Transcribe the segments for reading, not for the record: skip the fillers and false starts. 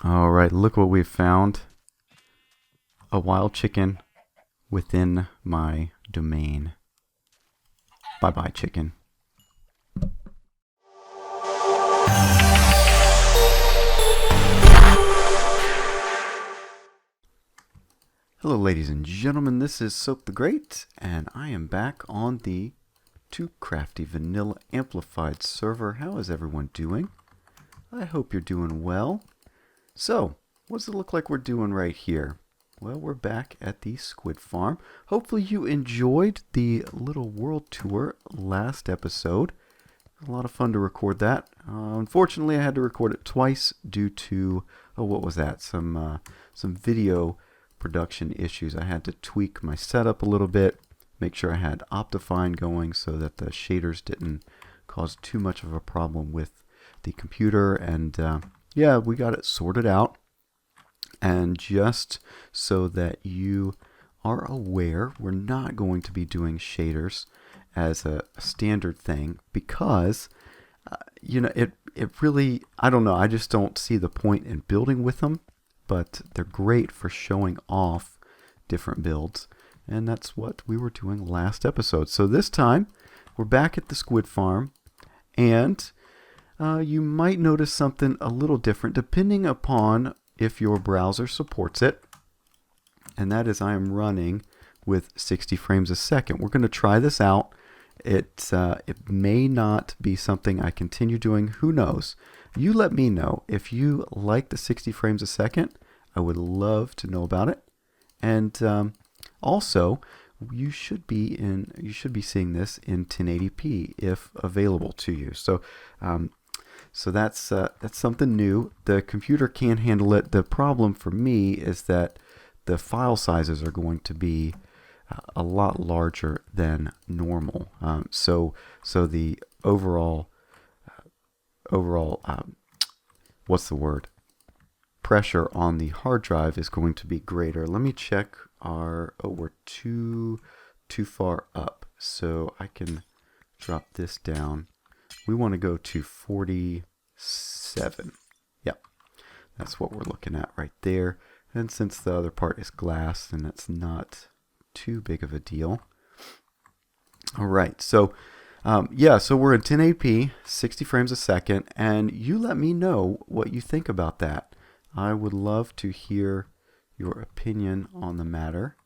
All right, look what we've found. A wild chicken within my domain. Bye-bye, chicken. Hello, ladies and gentlemen. This is Soap the Great, and I am back on the TooCrafty Vanilla Amplified server. How is everyone doing? I hope you're doing well. So, what does it look like we're doing right here? Well, we're back at the squid farm. Hopefully you enjoyed the little world tour last episode. A lot of fun to record that. Unfortunately, I had to record it twice due to, what was that? Some video production issues. I had to tweak my setup a little bit, make sure I had Optifine going so that the shaders didn't cause too much of a problem with the computer, and yeah, we got it sorted out. And just so that you are aware, we're not going to be doing shaders as a standard thing because, it really, I don't know, I just don't see the point in building with them, but they're great for showing off different builds. And that's what we were doing last episode. So this time, we're back at the squid farm, and you might notice something a little different depending upon if your browser supports it, and that is I am running with 60 frames a second. We're going to try this out. It may not be something I continue doing. Who knows? You let me know if you like the 60 frames a second. I would love to know about it. And also, you should be seeing this in 1080p if available to you. So that's something new. The computer can handle it. The problem for me is that the file sizes are going to be a lot larger than normal. So the overall what's the word? Pressure on the hard drive is going to be greater. Let me check we're too far up, so I can drop this down. We want to go to 47. Yep, that's what we're looking at right there. And since the other part is glass, then that's not too big of a deal. All right, so so we're in 1080p, 60 frames a second, and you let me know what you think about that. I would love to hear your opinion on the matter.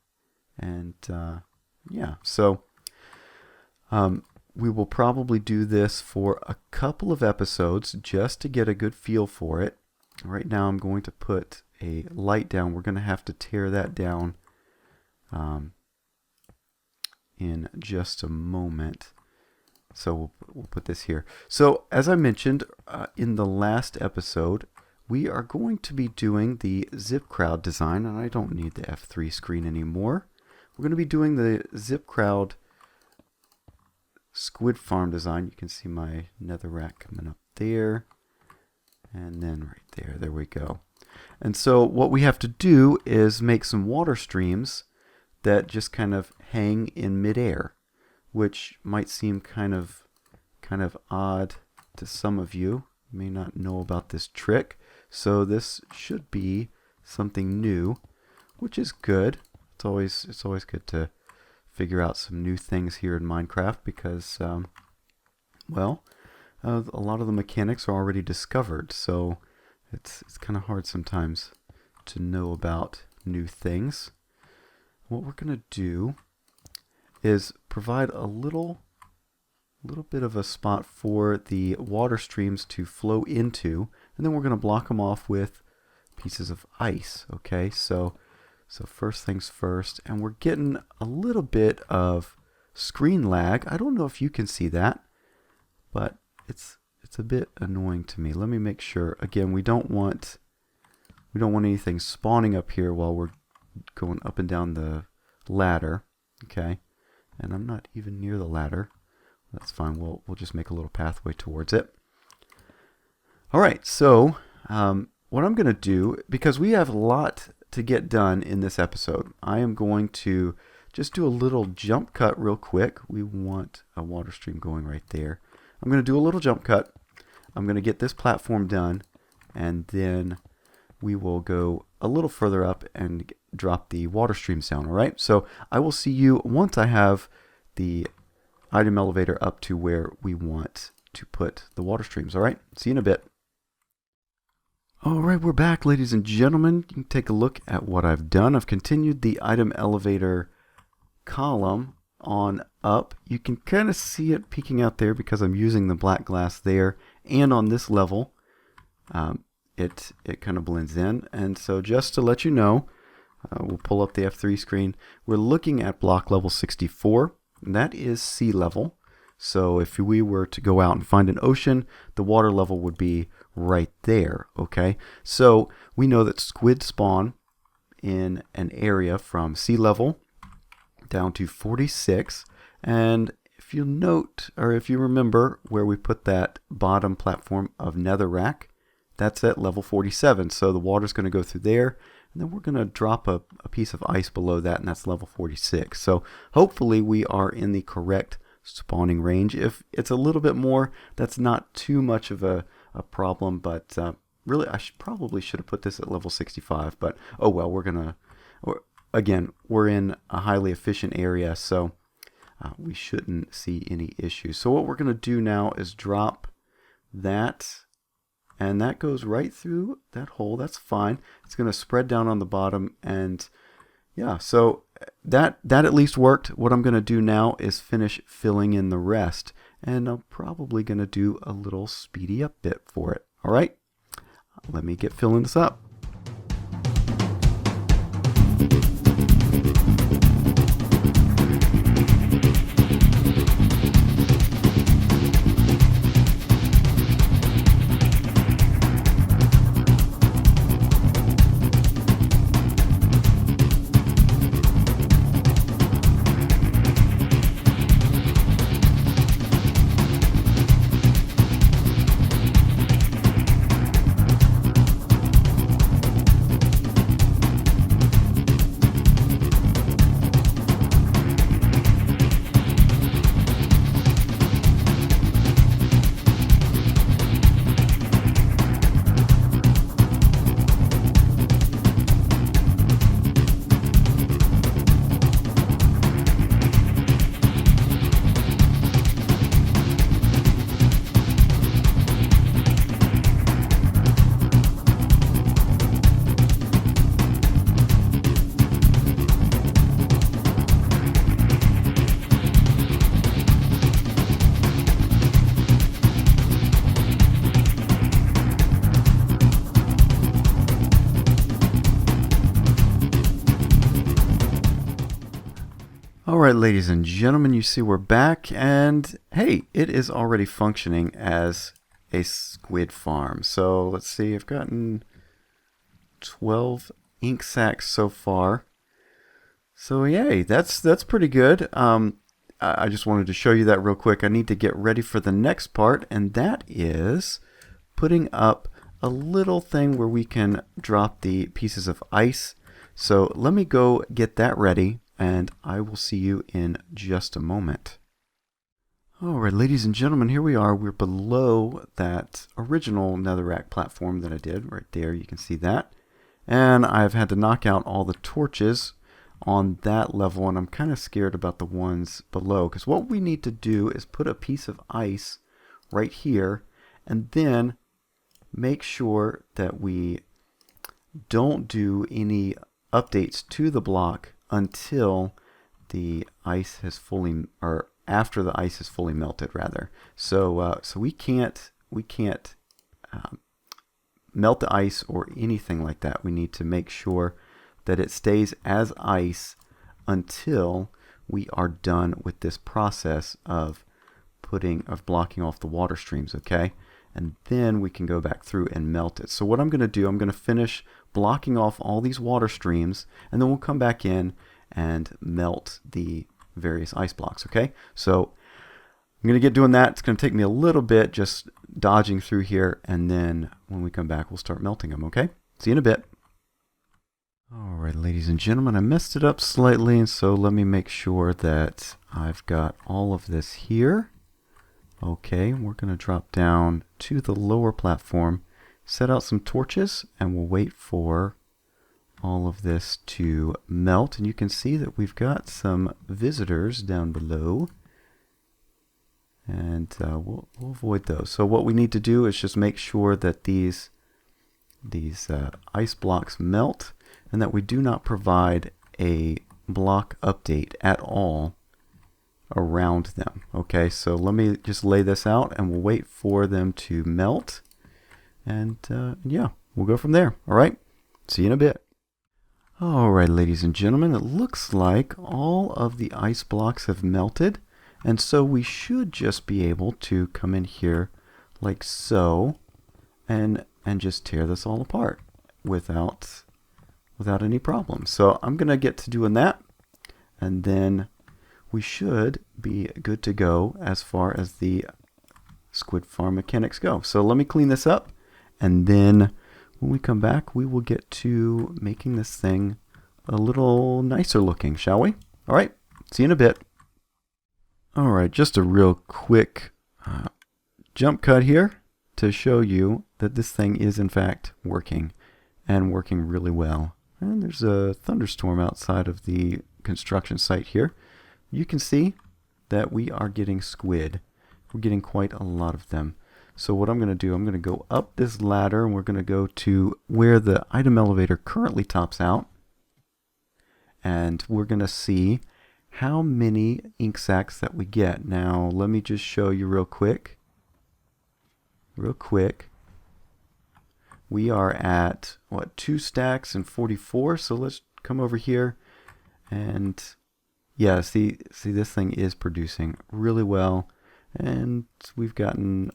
And we will probably do this for a couple of episodes just to get a good feel for it. Right now I'm going to put a light down. We're going to have to tear that down in just a moment. So we'll put this here. So as I mentioned in the last episode, we are going to be doing the zip crowd design, and I don't need the F3 screen anymore. We're going to be doing the zip crowd squid farm design. You can see my netherrack coming up there, and then right there we go. And so what we have to do is make some water streams that just kind of hang in midair, which might seem kind of odd to some of you. You may not know about this trick, so this should be something new, which is good. It's always good to figure out some new things here in Minecraft because, a lot of the mechanics are already discovered, so it's kind of hard sometimes to know about new things. What we're going to do is provide a little bit of a spot for the water streams to flow into, and then we're going to block them off with pieces of ice. Okay, so first things first, and we're getting a little bit of screen lag. I don't know if you can see that, but it's a bit annoying to me. Let me make sure. Again, we don't want anything spawning up here while we're going up and down the ladder. Okay, and I'm not even near the ladder. That's fine. We'll just make a little pathway towards it. All right. So what I'm going to do, because we have a lot to get done in this episode, I am going to just do a little jump cut real quick. We want a water stream going right there. I'm going to do a little jump cut. I'm going to get this platform done, and then we will go a little further up and drop the water streams down. All right, so I will see you once I have the item elevator up to where we want to put the water streams. All right, see you in a bit. All right, we're back, ladies and gentlemen. You can take a look at what I've done. I've continued the item elevator column on up. You can kind of see it peeking out there because I'm using the black glass there, and on this level it kind of blends in. And so just to let you know, we'll pull up the F3 screen. We're looking at block level 64. That is sea level. So if we were to go out and find an ocean, the water level would be right there. Okay, so we know that squid spawn in an area from sea level down to 46, and if you note, or if you remember where we put that bottom platform of netherrack, that's at level 47. So the water's going to go through there, and then we're going to drop a piece of ice below that, and that's level 46. So hopefully we are in the correct spawning range. If it's a little bit more, that's not too much of a problem, but really I probably should have put this at level 65, but oh well, again, we're in a highly efficient area, so we shouldn't see any issues. So what we're going to do now is drop that, and that goes right through that hole. That's fine. It's going to spread down on the bottom, and yeah, so that at least worked. What I'm going to do now is finish filling in the rest, and I'm probably going to do a little speedy up bit for it. All right, let me get filling this up. Alright, ladies and gentlemen, you see we're back, and hey, it is already functioning as a squid farm. So let's see, I've gotten 12 ink sacs so far. So yay, that's pretty good. I just wanted to show you that real quick. I need to get ready for the next part, and that is putting up a little thing where we can drop the pieces of ice. So let me go get that ready, and I will see you in just a moment. Alright, ladies and gentlemen, here we are. We're below that original netherrack platform that I did. Right there, you can see that. And I've had to knock out all the torches on that level, and I'm kind of scared about the ones below, because what we need to do is put a piece of ice right here, and then make sure that we don't do any updates to the block until the ice has fully, or after the ice is fully melted, rather. So we can't melt the ice or anything like that. We need to make sure that it stays as ice until we are done with this process of blocking off the water streams, okay? And then we can go back through and melt it. So what I'm going to do, I'm going to finish blocking off all these water streams, and then we'll come back in and melt the various ice blocks, okay? So I'm going to get doing that. It's going to take me a little bit just dodging through here, and then when we come back, we'll start melting them, okay? See you in a bit. Alright, ladies and gentlemen, I messed it up slightly, and so let me make sure that I've got all of this here. Okay, we're going to drop down to the lower platform, set out some torches and we'll wait for all of this to melt. And you can see that we've got some visitors down below. And we'll avoid those. So what we need to do is just make sure that these ice blocks melt and that we do not provide a block update at all around them. Okay, so let me just lay this out and we'll wait for them to melt. And yeah, we'll go from there. All right, see you in a bit. All right, ladies and gentlemen, it looks like all of the ice blocks have melted. And so we should just be able to come in here like so and just tear this all apart without any problem. So I'm going to get to doing that, and then we should be good to go as far as the squid farm mechanics go. So let me clean this up, and then when we come back, we will get to making this thing a little nicer looking, shall we? All right, see you in a bit. All right, just a real quick jump cut here to show you that this thing is in fact working, and working really well. And there's a thunderstorm outside of the construction site here. You can see that we are getting squid. We're getting quite a lot of them. So what I'm going to do, I'm going to go up this ladder, and we're going to go to where the item elevator currently tops out. And we're going to see how many ink sacs that we get. Now, let me just show you real quick. We are at, what, 2 stacks and 44. So let's come over here. And yeah, see this thing is producing really well. And we've gotten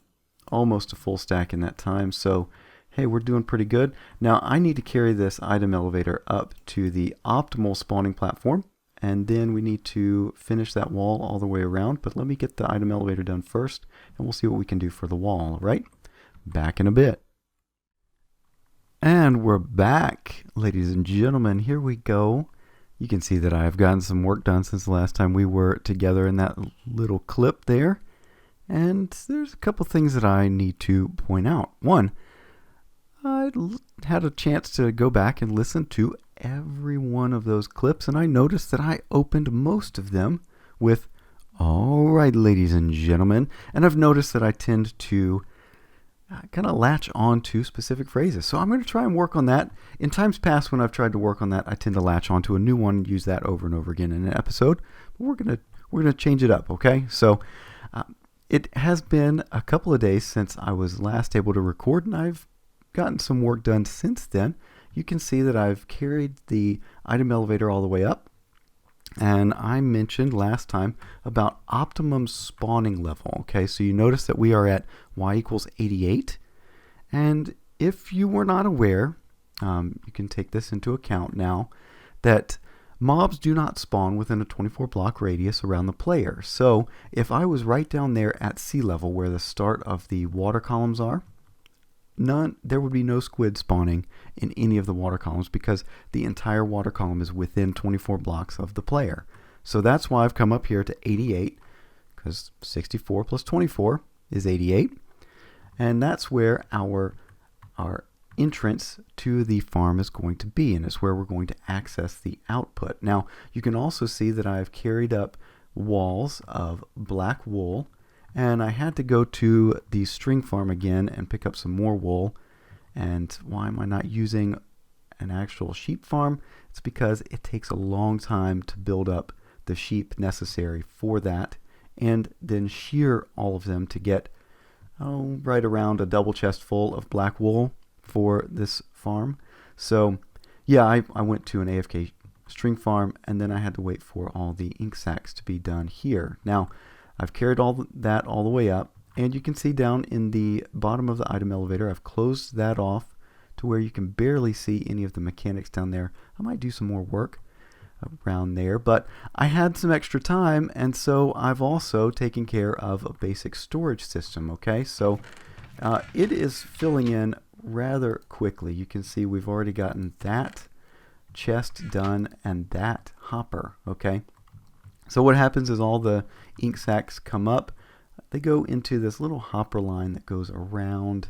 almost a full stack in that time. So, hey, we're doing pretty good. Now, I need to carry this item elevator up to the optimal spawning platform. And then we need to finish that wall all the way around. But let me get the item elevator done first, and we'll see what we can do for the wall, all right? Back in a bit. And we're back, ladies and gentlemen. Here we go. You can see that I've gotten some work done since the last time we were together in that little clip there. And there's a couple things that I need to point out. One, I had a chance to go back and listen to every one of those clips, and I noticed that I opened most of them with "all right, ladies and gentlemen," and I've noticed that I tend to kind of latch on to specific phrases. So I'm going to try and work on that. In times past, when I've tried to work on that, I tend to latch on to a new one and use that over and over again in an episode. But we're gonna change it up, okay? So it has been a couple of days since I was last able to record, and I've gotten some work done since then. You can see that I've carried the item elevator all the way up, and I mentioned last time about optimum spawning level. Okay, so you notice that we are at y equals 88, and if you were not aware, you can take this into account now, that mobs do not spawn within a 24 block radius around the player. So if I was right down there at sea level where the start of the water columns are, there would be no squid spawning in any of the water columns because the entire water column is within 24 blocks of the player. So that's why I've come up here to 88, because 64 plus 24 is 88. And that's where our entrance to the farm is going to be, and it's where we're going to access the output. Now, you can also see that I've carried up walls of black wool, and I had to go to the string farm again and pick up some more wool. And why am I not using an actual sheep farm? It's because it takes a long time to build up the sheep necessary for that, and then shear all of them to get right around a double chest full of black wool for this farm. So yeah, I went to an AFK string farm, and then I had to wait for all the ink sacs to be done here. Now, I've carried all that all the way up, and you can see down in the bottom of the item elevator, I've closed that off to where you can barely see any of the mechanics down there. I might do some more work around there, but I had some extra time, and so I've also taken care of a basic storage system, okay? So it is filling in rather quickly. You can see we've already gotten that chest done and that hopper, okay? So what happens is all the ink sacs come up, they go into this little hopper line that goes around,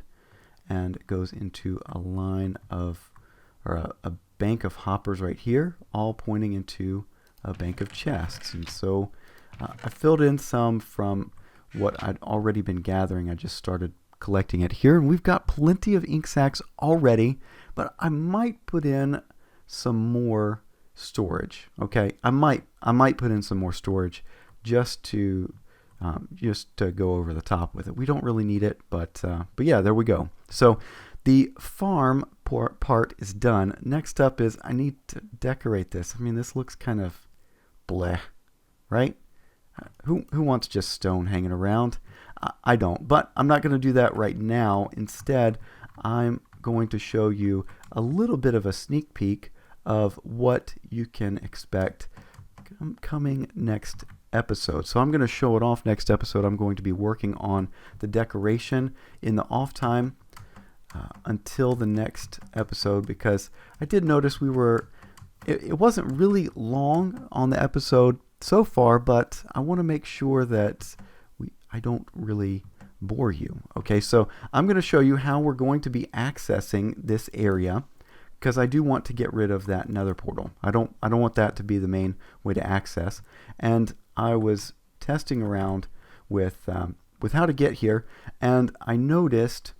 and it goes into a line of, or a bank of hoppers right here, all pointing into a bank of chests. And so I filled in some from what I'd already been gathering. I just started collecting it here, and we've got plenty of ink sacs already, but I might put in some more storage. Okay, I might put in some more storage just to go over the top with it. We don't really need it, but yeah, there we go. So the farm part is done. Next up is I need to decorate this. I mean, this looks kind of bleh, right? Who wants just stone hanging around? I don't, but I'm not going to do that right now. Instead, I'm going to show you a little bit of a sneak peek of what you can expect coming next episode. So I'm going to show it off next episode. I'm going to be working on the decoration in the off time until the next episode, because I did notice it wasn't really long on the episode so far, but I want to make sure that I don't really bore you. Okay, so I'm going to show you how we're going to be accessing this area, because I do want to get rid of that nether portal. I don't want that to be the main way to access. And I was testing around with how to get here, and I noticed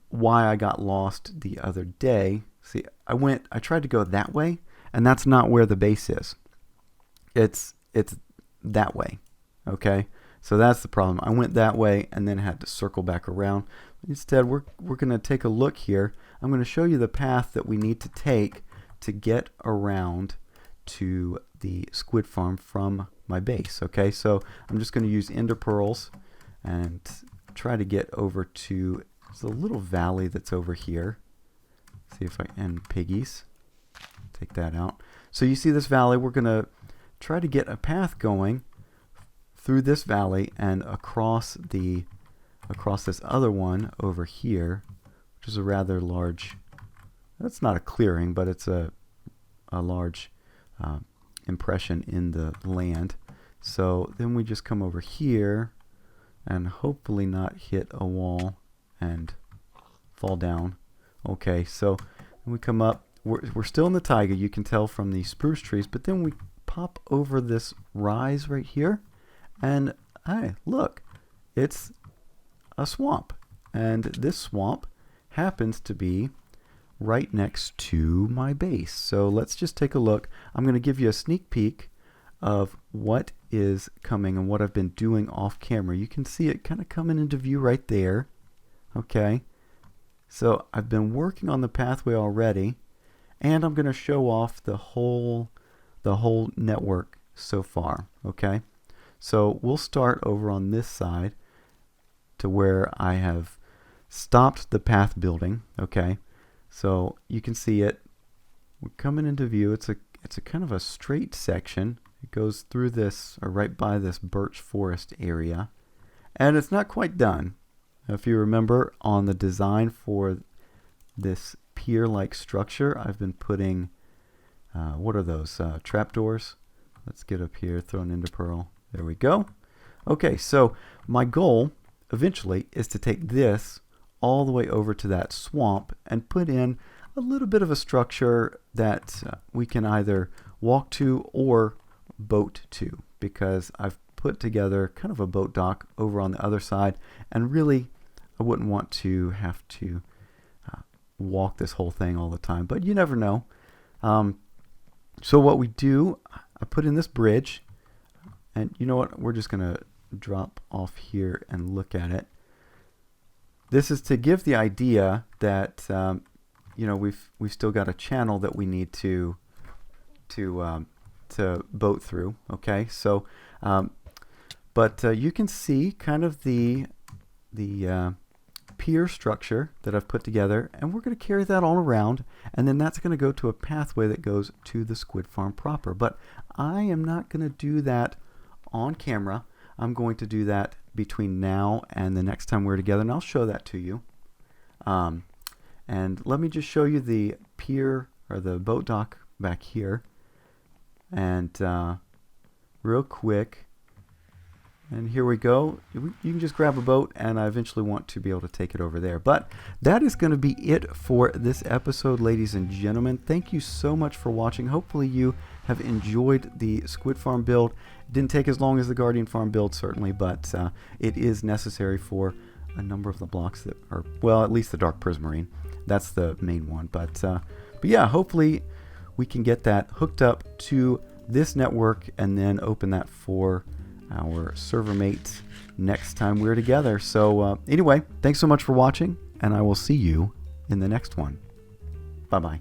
why I got lost the other day. See, I tried to go that way, and that's not where the base is. It's that way. Okay, so that's the problem. I went that way and then had to circle back around. Instead, we're going to take a look here. I'm going to show you the path that we need to take to get around to the squid farm from my base. Okay, so I'm just going to use ender pearls and try to get over to the little valley that's over here. See if and piggies. Take that out. So you see this valley. We're going to try to get a path going through this valley and across this other one over here, which is a rather large, that's not a clearing, but it's a large impression in the land. So then we just come over here and hopefully not hit a wall and fall down. Okay, so we come up. We're still in the taiga, you can tell from the spruce trees, but then we pop over this rise right here, and hey, look, it's a swamp. And this swamp happens to be right next to my base. So let's just take a look. I'm going to give you a sneak peek of what is coming and what I've been doing off camera. You can see it kind of coming into view right there. Okay, so I've been working on the pathway already, and I'm going to show off the whole network so far. Okay, so we'll start over on this side to where I have stopped the path building. Okay, so you can see it. We're coming into view. It's a kind of a straight section. It goes through this, or right by this birch forest area, and it's not quite done. If you remember, on the design for this pier-like structure, I've been putting what are those trapdoors? Let's get up here, throw an ender pearl. There we go. Okay, so my goal eventually is to take this all the way over to that swamp and put in a little bit of a structure that we can either walk to or boat to, because I've put together kind of a boat dock over on the other side, and really I wouldn't want to have to walk this whole thing all the time, but you never know. So what we do, I put in this bridge, and you know what, we're just going to drop off here and look at it. This is to give the idea that you know, we've still got a channel that we need to boat through. Okay, so but you can see kind of the pier structure that I've put together, and we're going to carry that all around, and then that's going to go to a pathway that goes to the squid farm proper. But I am not going to do that on camera. I'm going to do that between now and the next time we're together, and I'll show that to you. And let me just show you the pier, or the boat dock back here. And real quick, And here we go. You can just grab a boat, and I eventually want to be able to take it over there. But that is going to be it for this episode, ladies and gentlemen. Thank you so much for watching. Hopefully you have enjoyed the Squid Farm build. It didn't take as long as the Guardian Farm build, certainly, but it is necessary for a number of the blocks that are, well, at least the Dark Prismarine. That's the main one. But yeah, hopefully we can get that hooked up to this network and then open that for our server mates next time we're together. So anyway, thanks so much for watching, and I will see you in the next one. Bye-bye.